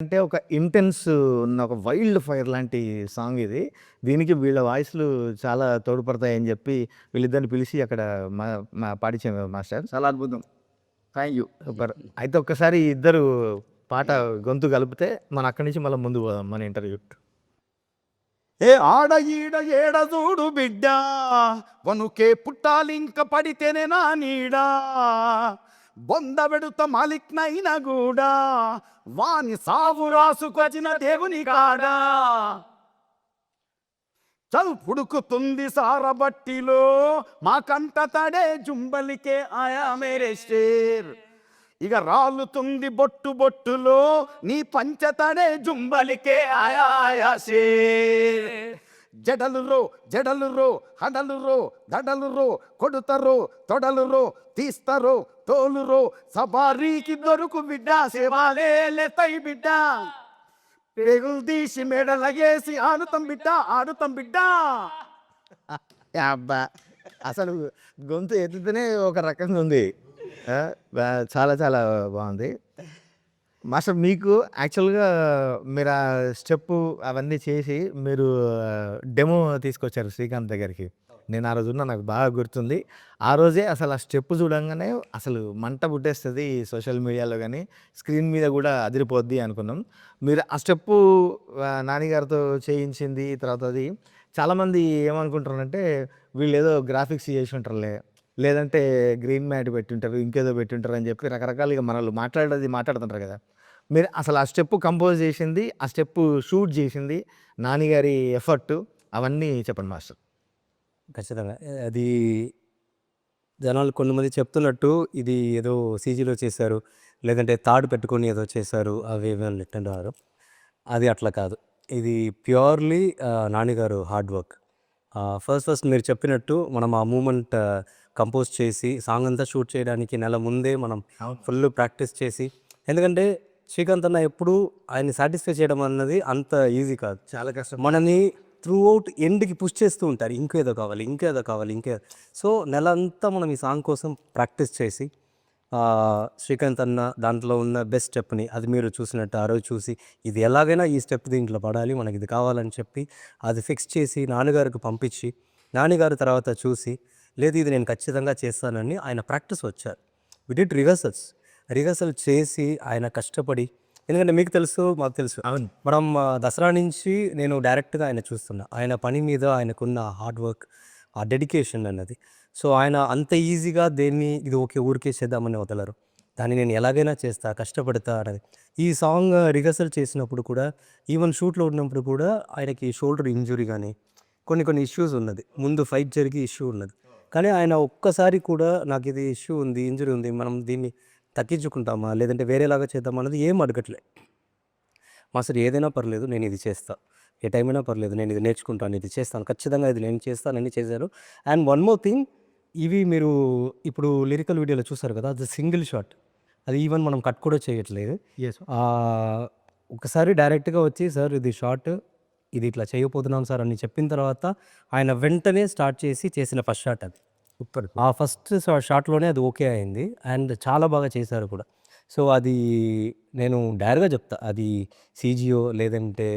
అంటే ఒక ఇంటెన్స్ ఉన్న ఒక వైల్డ్ ఫైర్ లాంటి సాంగ్ ఇది. దీనికి వీళ్ళ వాయిస్‌లు చాలా తోడ్పడతాయని జెప్పి వీళ్ళిద్దరిని పిలిచి అక్కడ మా మా పాడించాము మాస్టర్. చాలా అద్భుతం. Thank you. సూపర్. అయితే ఒక్కసారి ఈ ఇద్దరు పాట గొంతు కలిపితే మనం అక్కడి నుంచి మళ్ళా ముందుకు పోదాం మన ఇంటర్వ్యూ. ఏ ఆడ ఈడ ఏడ చూడు బిడ్డ, వనుకే పుట్టాలింక పడితేనే నా నీడా, బొంద పెడుత మాలిక్నైనా కూడా వాని సాగు రాసుకొచ్చిన దేవుని కాడా. చల్ పుడుకుతుంది సారబట్టిలో మా కంట తడే జుంబలికే ఆయా మేరే షేర్. ఇక రాలుతుంది బొట్టు బొట్టులో నీ పంచతడే జుంబలికే ఆయా ఆయా షేర్. జడలు రో హడలు దడలు కొడుతరో తొడలు తీస్తరో తోలురో సబారీకి దొరుకు బిడ్డ సేవాలే లేతై బిడ్డ. పేగులు తీసి మెడలగేసి ఆడుతాం బిడ్డ. అబ్బా! అసలు గొంతు ఎత్తితేనే ఒక రకంగా ఉంది. చాలా చాలా బాగుంది. మాస్టర్ మీకు యాక్చువల్‌గా మీరు ఆ స్టెప్పు అవన్నీ చేసి మీరు డెమో తీసుకొచ్చారు శ్రీకాంత్ దగ్గరికి. నేను ఆ రోజున్న నాకు బాగా గుర్తుంది. ఆ రోజే అసలు ఆ స్టెప్ చూడంగానే అసలు మంట పుట్టేస్తది సోషల్ మీడియాలో గానీ, స్క్రీన్ మీద గూడా అదిరిపోద్ది అనుకున్నాం. మీరు ఆ స్టెప్పు నాని గారితో చేయించింది తర్వాత అది చాలామంది ఏమనుకుంటారంటే వీళ్ళేదో గ్రాఫిక్స్ చేసి ఉంటారులే, లేదంటే గ్రీన్ మ్యాట్ పెట్టుంటారు, ఇంకేదో పెట్టుంటారు అని చెప్పి రకరకాలుగా మనోళ్ళు మాట్లాడుతుంటారు కదా! మీరు అసలు ఆ స్టెప్ కంపోజ్ చేసింది, ఆ స్టెప్ షూట్ చేసింది, నాని గారి ఎఫర్ట్ అవన్నీ చెప్పండి మాస్టర్. ఖచ్చితంగా. అది జనాలు కొంతమంది చెప్తున్నట్టు ఇది ఏదో సీజీలో చేశారు, లేదంటే తాడు పెట్టుకొని ఏదో చేశారు అవి ఇవి అంటున్నారు. అది అట్లా కాదు. ఇది ప్యూర్‌లీ నాని గారు హార్డ్ వర్క్. ఫస్ట్ మీరు చెప్పినట్టు మనం ఆ మూమెంట్ కంపోజ్ చేసి సాంగ్ అంతా షూట్ చేయడానికి నెల ముందే మనం ఫుల్ ప్రాక్టీస్ చేసి, ఎందుకంటే శ్రీకాంత్ అన్న ఎప్పుడూ ఆయన్ని సాటిస్ఫై చేయడం అన్నది అంత ఈజీ కాదు. చాలా కష్టం. మనని త్రూ ఔట్ ఎండ్‌కి పుష్ చేస్తూ ఉంటారు. ఇంకేదో కావాలి. సో నెలంతా మనం ఈ సాంగ్ కోసం ప్రాక్టీస్ చేసి శ్రీకాంత్ అన్న దాంట్లో ఉన్న బెస్ట్ స్టెప్‌ని అది మీరు చూసినట్టు ఆ రోజు చూసి ఇది ఎలాగైనా ఈ స్టెప్ దీంట్లో పడాలి, మనకి ఇది కావాలని చెప్పి అది ఫిక్స్ చేసి నాన్నగారికి పంపించి, నాన్నగారు తర్వాత చూసి లేదు ఇది నేను ఖచ్చితంగా చేస్తానని ఆయన ప్రాక్టీస్ వచ్చారు. వి డిడ్ రిహర్సల్ చేసి ఆయన కష్టపడి, ఎందుకంటే మీకు తెలుసు మాకు తెలుసు అవును. మనం దసరా నుంచి నేను డైరెక్ట్గా ఆయన చూస్తున్నా ఆయన పని మీద ఆయనకున్న హార్డ్ వర్క్, ఆ డెడికేషన్ అన్నది. సో ఆయన అంత ఈజీగా దేన్ని ఇది ఓకే ఊరికే చేద్దామని వదలరు, దాన్ని నేను ఎలాగైనా చేస్తా కష్టపడతా అనేది. ఈ సాంగ్ రిహర్సల్ చేసినప్పుడు కూడా, ఈవెన్ షూట్లో ఉన్నప్పుడు కూడా ఆయనకి షోల్డర్ ఇంజురీ కానీ కొన్ని ఇష్యూస్ ఉన్నది, ముందు ఫైట్ జరిగి ఇష్యూ ఉన్నది. కానీ ఆయన ఒక్కసారి కూడా నాకు ఇది ఇష్యూ ఉంది, ఇంజురీ ఉంది, మనం దీన్ని తగ్గించుకుంటామా లేదంటే వేరేలాగా చేద్దామా అన్నది ఏం అడగట్లే. మాస్టర్ ఏదైనా పర్లేదు నేను ఇది చేస్తా, ఏ టైం అయినా పర్లేదు నేను ఇది నేర్చుకుంటాను, ఇది చేస్తాను, ఖచ్చితంగా ఇది నేను చేస్తానని చేశారు. అండ్ వన్ మోర్ థింగ్, ఇవి మీరు ఇప్పుడు లిరికల్ వీడియోలో చూసారు కదా, అది సింగిల్ షాట్, అది ఈవెన్ మనం కట్ కూడా చేయట్లేదు. యెస్. ఒకసారి డైరెక్ట్గా వచ్చి సార్ ఇది షాట్, ఇది ఇట్లా చేయబోతున్నాం సార్ అని చెప్పిన తర్వాత ఆయన వెంటనే స్టార్ట్ చేసిన ఫస్ట్ షాట్ అది. సూపర్. ఆ ఫస్ట్ షాట్‌లోనే అది ఓకే అయింది. అండ్ చాలా బాగా చేశారు కూడా. సో అది నేను డైరెక్ట్‌గా చెప్తా, అది సీజీయో లేదంటే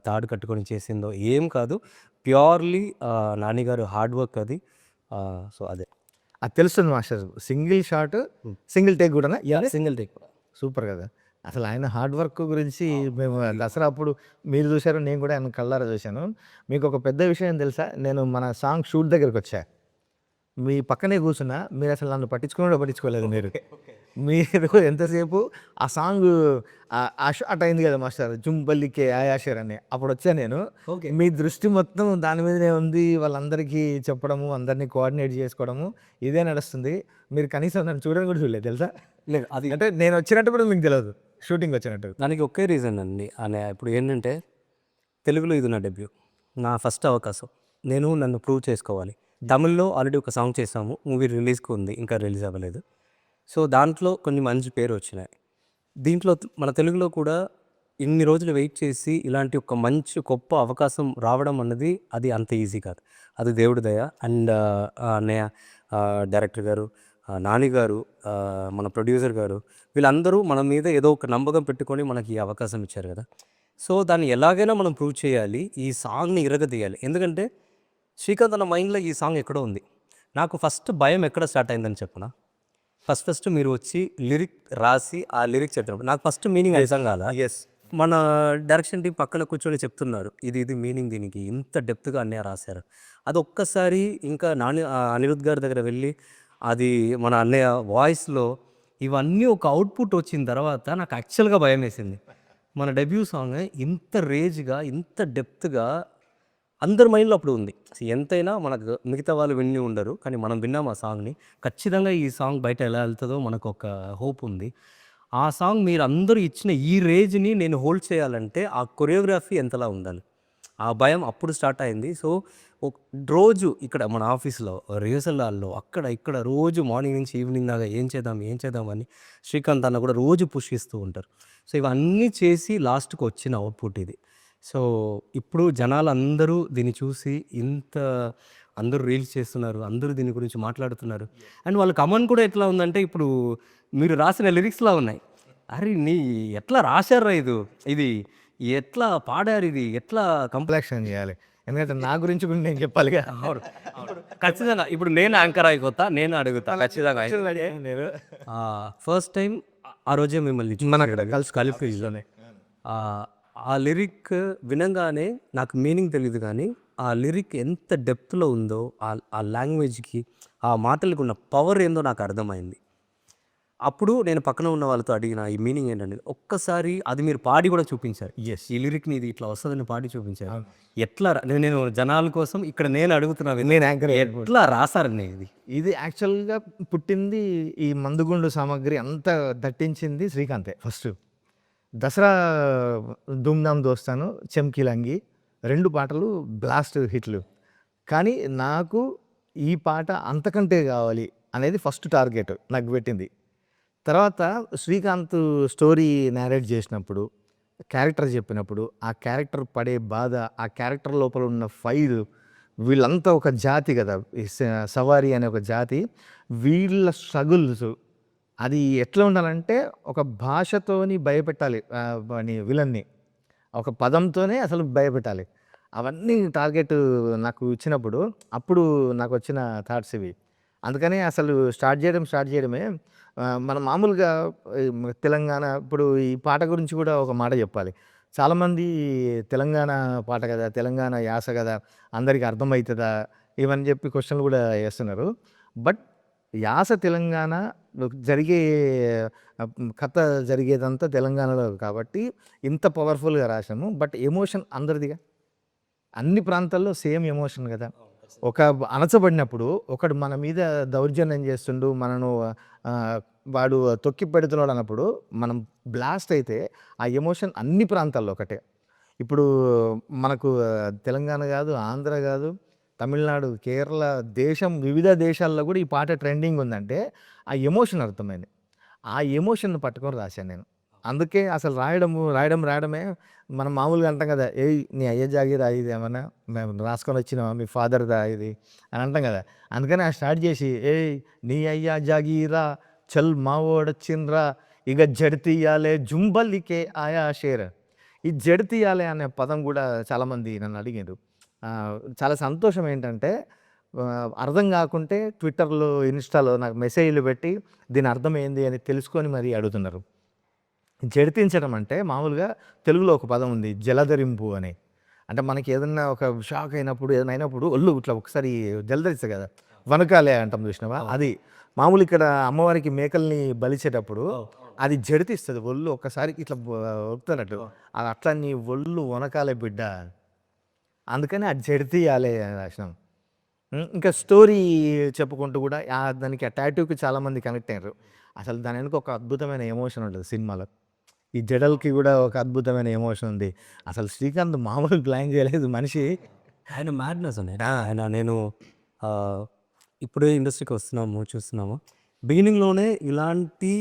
తాడు కట్టుకొని చేసిందో ఏం కాదు. ప్యూర్‌లీ నాని గారు హార్డ్ వర్క్ అది. సో అదే. అది తెలుస్తుంది master. Single shot, single take గూడానా? Single take. సూపర్ కదా! అసలు ఆయన హార్డ్ వర్క్ గురించి మేము దసరా అప్పుడు మీరు చూసారు, నేను కూడా ఆయన కళ్ళారా చూశాను. మీకు ఒక పెద్ద విషయం తెలుసా? నేను మన సాంగ్ షూట్ దగ్గరకొచ్చా. మీ పక్కనే కూర్చున్నా. మీరు అసలు నన్ను పట్టించుకోలేదు మీరు. మీరు ఎంతసేపు ఆ సాంగ్ ఆ షాట్ అయింది కదా మాస్టర్, 'జుంబల్లికే ఆయాషర్' అని. అప్పుడొచ్చా నేను. ఓకే. మీ దృష్టి మొత్తం దాని మీదనే ఉంది. వాళ్ళందరికీ చెప్పడము, అందరిని కోఆర్డినేట్ చేసుకోవడము ఇదే నడుస్తుంది. మీరు కనీసం నన్ను చూడని కూడా చూడలేదు తెలుసా? లేదు అది అంటే నేను వచ్చినట్టు కూడా మీకు తెలవదు. షూటింగ్ వచ్చినట్టు. దానికి ఒకే రీజన్ అండి. ఇప్పుడు ఏంటంటే తెలుగులో ఇది నా డెబ్యూ, నా ఫస్ట్ అవకాశం. నన్ను ప్రూవ్ చేసుకోవాలి. తమిళ్లో ఆల్రెడీ ఒక సాంగ్ చేసాము, మూవీ రిలీజ్‌కి ఉంది, ఇంకా రిలీజ్ అవ్వలేదు. సో దాంట్లో కొన్ని మంచి పేరు వచ్చినాయి. దీంట్లో మన తెలుగులో కూడా ఇన్ని రోజులు వెయిట్ చేసి ఇలాంటి ఒక మంచి గొప్ప అవకాశం రావడం అన్నది అది అంత ఈజీ కాదు. అది దేవుడి దయ. అండ్ అన్నయ్య డైరెక్టర్ గారు నాని గారు, మన ప్రొడ్యూసర్ గారు, వీళ్ళందరూ మన మీద ఏదో ఒక నమ్మకం పెట్టుకొని మనకి ఈ అవకాశం ఇచ్చారు కదా. సో దాన్ని ఎలాగైనా మనం ప్రూవ్ చేయాలి, ఈ సాంగ్ని ఇరగదీయాలి. ఎందుకంటే శ్రీకాంత్ అన్న మైండ్లో ఈ సాంగ్ ఎక్కడో ఉంది. నాకు ఫస్ట్ భయం ఎక్కడ స్టార్ట్ అయిందని చెప్పనా, ఫస్ట్ మీరు వచ్చి లిరిక్ రాసి ఆ లిరిక్ చెప్పినప్పుడు నాకు ఫస్ట్ మీనింగ్ అర్థం కాదా. ఎస్, మన డైరెక్షన్ టీం పక్కన కూర్చొని చెప్తున్నారు, ఇది మీనింగ్, దీనికి ఇంత డెప్త్గా అన్నయ్య రాశారు. అది ఒక్కసారి ఇంకా అనిరుద్ గారి దగ్గర వెళ్ళి అది మన అన్నయ్య వాయిస్లో ఇవన్నీ ఒక అవుట్పుట్ వచ్చిన తర్వాత నాకు యాక్చువల్గా భయం వేసింది. మన డెబ్యూ సాంగ్ ఇంత రేజ్గా, ఇంత డెప్త్గా అందరి మైండ్లో అప్పుడు ఉంది. ఎంతైనా మనకు మిగతా వాళ్ళు విని ఉండరు, కానీ మనం విన్నాం ఆ సాంగ్ని. ఖచ్చితంగా ఈ సాంగ్ బయట ఎలా వెళ్తుందో మనకు ఒక హోప్ ఉంది. ఆ సాంగ్ మీరు అందరూ ఇచ్చిన ఈ రేంజ్ని నేను హోల్డ్ చేయాలంటే ఆ కొరియోగ్రఫీ ఎంతలా ఉండాలి, ఆ భయం అప్పుడు స్టార్ట్ అయింది. సో రోజు ఇక్కడ మన ఆఫీస్లో రిహర్సల్ హాల్లో అక్కడ ఇక్కడ రోజు మార్నింగ్ నుంచి ఈవినింగ్ దాకా ఏం చేద్దాం అని శ్రీకాంత్ అన్న కూడా రోజు పుష్ ఇస్తూ ఉంటారు. సో ఇవన్నీ చేసి లాస్ట్కి వచ్చిన అవుట్పుట్ ఇది. సో ఇప్పుడు జనాలు అందరూ దీన్ని చూసి అందరూ రీల్స్ చేస్తున్నారు, అందరూ దీని గురించి మాట్లాడుతున్నారు. అండ్ వాళ్ళ కమెంట్ కూడా ఎట్లా ఉందంటే, ఇప్పుడు మీరు రాసిన లిరిక్స్లా ఉన్నాయి. అరే ఎట్లా రాశారా ఇది ఎట్లా పాడారు, ఇది ఎట్లా కంప్లెక్షన్ చేయాలి. ఎందుకంటే నా గురించి కూడా నేను చెప్పాలిగా. ఖచ్చితంగా ఇప్పుడు నేను యాంకర్ అయిపోతా, నేను అడుగుతా ఖచ్చితంగా. నేను ఫస్ట్ టైం ఆ రోజే మిమ్మల్ని మన కలిపి ఆ లిరిక్ వినంగానే నాకు మీనింగ్ తెలియదు, కానీ ఆ లిరిక్ ఎంత డెప్త్లో ఉందో, ఆ లాంగ్వేజ్కి, ఆ మాటలకు ఉన్న పవర్ ఏందో నాకు అర్థమైంది. అప్పుడు నేను పక్కన ఉన్న వాళ్ళతో అడిగిన ఈ మీనింగ్ ఏంటంటే, ఒక్కసారి అది మీరు పాడి కూడా చూపించారు. ఎస్, ఈ లిరిక్ని ఇది ఇట్లా వస్తుందని పాడి చూపించారు. ఎట్లా నేను జనాల కోసం ఇక్కడ నేను అడుగుతున్నా, నేను యాంకర్ ఎట్లా రాసారని ఇది యాక్చువల్గా పుట్టింది ఈ మందుగుండు సామాగ్రి అంతా దట్టించింది శ్రీకాంతే. ఫస్ట్ దసరా ధూమ్ధామ్ దోస్తాను, చెమ్కిలంగి 2 పాటలు బ్లాస్ట్ హిట్లు. కానీ నాకు ఈ పాట అంతకంటే కావాలి అనేది ఫస్ట్ టార్గెట్ నాకు పెట్టింది. తర్వాత శ్రీకాంత్ స్టోరీ నేరేట్ చేసినప్పుడు, క్యారెక్టర్ చెప్పినప్పుడు, ఆ క్యారెక్టర్ పడే బాధ, ఆ క్యారెక్టర్ లోపల ఉన్న ఫైర్, వీళ్ళంతా ఒక జాతి కదా, సవారీ అనే ఒక జాతి, వీళ్ళ స్ట్రగుల్స్ అది ఎట్లా ఉండాలంటే ఒక భాషతోని భయపెట్టాలి విలన్ని, ఒక పదంతోనే అసలు భయపెట్టాలి. అవన్నీ టార్గెట్ నాకు ఇచ్చినప్పుడు అప్పుడు నాకు వచ్చిన థాట్స్ ఇవి. అందుకని అసలు స్టార్ట్ చేయడమే మనం మామూలుగా తెలంగాణ ఇప్పుడు ఈ పాట గురించి కూడా ఒక మాట చెప్పాలి. చాలామంది తెలంగాణ పాట కదా, తెలంగాణ యాస కదా, అందరికీ అర్థమవుతుందా ఇవని చెప్పి క్వశ్చన్లు కూడా వేస్తున్నారు. బట్ యాస తెలంగాణ జరిగే కథ జరిగేదంతా తెలంగాణలో కాబట్టి ఇంత పవర్ఫుల్గా రాసాము. బట్ ఎమోషన్ అందరిదిగా, అన్ని ప్రాంతాల్లో సేమ్ ఎమోషన్ కదా. ఒక అణచబడినప్పుడు ఒకడు మన మీద దౌర్జన్యం చేస్తుండు, మనను వాడు తొక్కి పెడుతున్నాడు అన్నప్పుడు మనం బ్లాస్ట్ అయితే ఆ ఎమోషన్ అన్ని ప్రాంతాల్లో ఒకటే. ఇప్పుడు మనకు తెలంగాణ కాదు, ఆంధ్ర కాదు, తమిళనాడు, కేరళ, వివిధ దేశాల్లో కూడా ఈ పాట ట్రెండింగ్ ఉందంటే ఆ ఎమోషన్ అర్థమైంది. ఆ ఎమోషన్ను పట్టుకొని రాశాను నేను. అందుకే అసలు రాయడమే మనం మామూలుగా అంటాం కదా, నీ అయ్య జాగీరా ఇది ఏమన్నా మేము రాసుకొని వచ్చినావా, మీ ఫాదర్దా ఇది అని అంటాం కదా. అందుకని స్టార్ట్ చేసి నీ అయ్య జాగీరా చల్ మావోడొచ్చిండ్రా ఇక జడితీయాలే జుంబల్లికే ఆయా షేర్. ఈ జడితీయాలే అనే పదం కూడా చాలామంది నన్ను అడిగారు. చాలా సంతోషం ఏంటంటే, అర్థం కాకుంటే ట్విట్టర్లో, ఇన్స్టాలో నాకు మెసేజ్లు పెట్టి దీని అర్థం ఏంది అని తెలుసుకొని మరీ అడుగుతున్నారు. జడితించడం అంటే మామూలుగా తెలుగులో ఒక పదం ఉంది, జలధరింపు అని. అంటే మనకి ఏదన్నా ఒక షాక్ అయినప్పుడు, ఏదైనా అయినప్పుడు ఒళ్ళు ఇట్లా ఒకసారి జలధరిస్తుంది కదా, వనకాలే అంటాం చూసినావా, అది మామూలు ఇక్కడ అమ్మవారికి మేకల్ని బలిచేటప్పుడు అది జడితిస్తుంది ఒళ్ళు, ఒక్కసారి ఇట్లా ఒప్పుతున్నట్టు. అది అట్లా నీ ఒళ్ళు వనకాలే బిడ్డ, అందుకని అది జడితీయాలే అని రాసినాం. ఇంకా స్టోరీ చెప్పుకుంటూ కూడా దానికి ఆ టాటూకి చాలామంది కనెక్ట్ అయ్యారు. అసలు దాని వెనుక ఒక అద్భుతమైన ఎమోషన్ ఉంటుంది సినిమాలో. ఈ జడల్కి కూడా ఒక అద్భుతమైన ఎమోషన్ ఉంది. అసలు శ్రీకాంత్ మామూలు ప్లాన్ చేయలేదు మనిషి. ఆయన మ్యాడ్నెస్ నేను ఇప్పుడే ఇండస్ట్రీకి చూస్తున్నాము. బిగినింగ్లోనే ఇలాంటి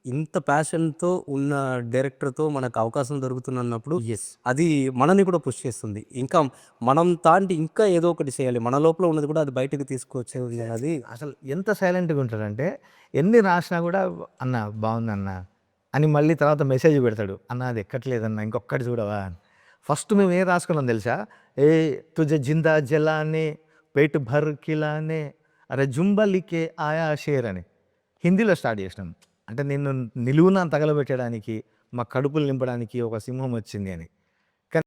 ఇంత ప్యాషన్‌తో ఉన్న డైరెక్టర్‌తో మనకు అవకాశం దొరుకుతుందన్నప్పుడు అది మనల్ని కూడా పుష్ చేస్తుంది. ఇంకా మనం తాంటి ఇంకా ఏదో ఒకటి చేయాలి. మన లోపల ఉన్నది కూడా అది బయటకి తీసుకొచ్చేది అది. అసలు ఎంత సైలెంట్‌గా ఉంటాడంటే ఎన్ని రాసినా కూడా "అన్న బావుందన్న" అని మళ్ళీ తర్వాత మెసేజ్ పెడతాడు. "అన్న అది ఎక్కట్లేదన్న ఇంకొక్కటి చూడవా" అని. ఫస్ట్ మేము ఏం రాసుకున్నాం తెలుసా? ఏ తుజే జిందా జలానే పేట్ భర్ కిలానే అరే జుంబలికే ఆయా షేర్ అని హిందీలో స్టార్ట్ చేసినాం. అంటే నిన్ను నిలువున తగలబెట్టడానికి మా కడుపులు నింపడానికి ఒక సింహం వచ్చింది అని.